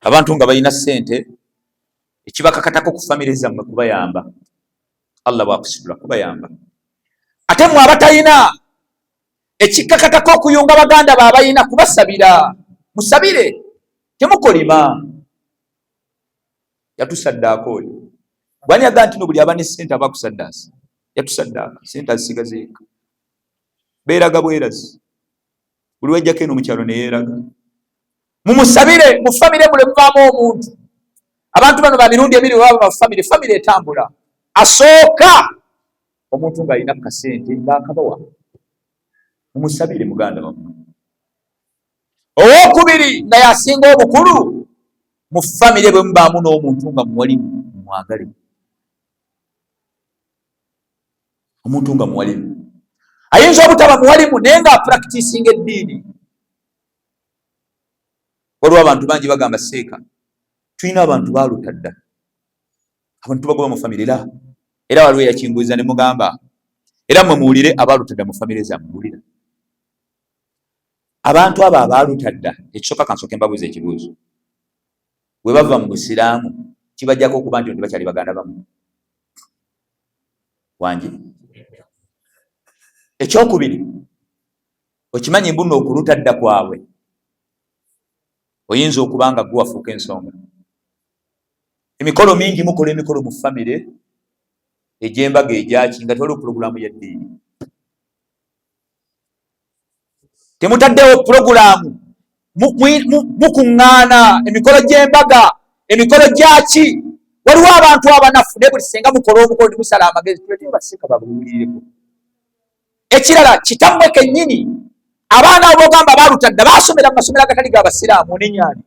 abantu nga balina ssente ekibakakatako ku famire zammwe kubayamba, Allah bwakusitula kubayamba. Ate mwe abatalina ekikakatako okuyunga baganda baabayina kubasabira, musabire, temukolima. Yatusaddaako oli gwani yaga nti no buli aba ne ssente aba kusaddaasa, yatusaddaaka ssente azisigazeeka, beeraga bwerazi, buli wejjako eno mu kyalo ne yeeraga. Mumusabire mu famire mule muvaamu omuntu. Abantu bano ba mirundi ebiri baba mu famire, famire etambula. Asooka omuntu ng'alina kasente ng'akabawa, mumusabire muganda wammwe. Owookubiri nga yasinga obukulu, mu famire bwe mubaamu n'omuntu nga muwalimu, mwagale omuntu nga muwalimu. Ayinza obutaba muwalimu naye nga apractisinga eddiini. Waliwo abantu bangi bagamba seeka tulina abantu baaluta dda, abantu bagoba mu famire era waliwo yakinguuza ne mugamba era mwe muwulire abaaluta dda mu famire zammwe muwulira. Abantu abo abaaluta dda, ekisooka kansooke mbabuuza ekibuuzo, bwe bava mu busiraamu kibajjako okuba nti bakyali baganda bammwe wangi. Ekyokubiri, okimanyi mbuno okuluta dda kwabwe oyinza okuba nga gwe wafuuka ensonga. Emikolo mingi mukola emikolo mu famire egy'embaga egyaki nga tewaliwo pulogulaamu y'eddiini. Temutaddewo pulogulaamu, mukuŋŋaana emikolo gy'embaga, emikolo gyaki. Waliwo abantu abanafu naye buli senga mukola omukolo nemusala amagezi tulete baseka babuulireko. Ekirala kitammwe kennyini abaana abo bogamba baalutadda baasomera mu masomero agatali ga basiraamu n'ennyani.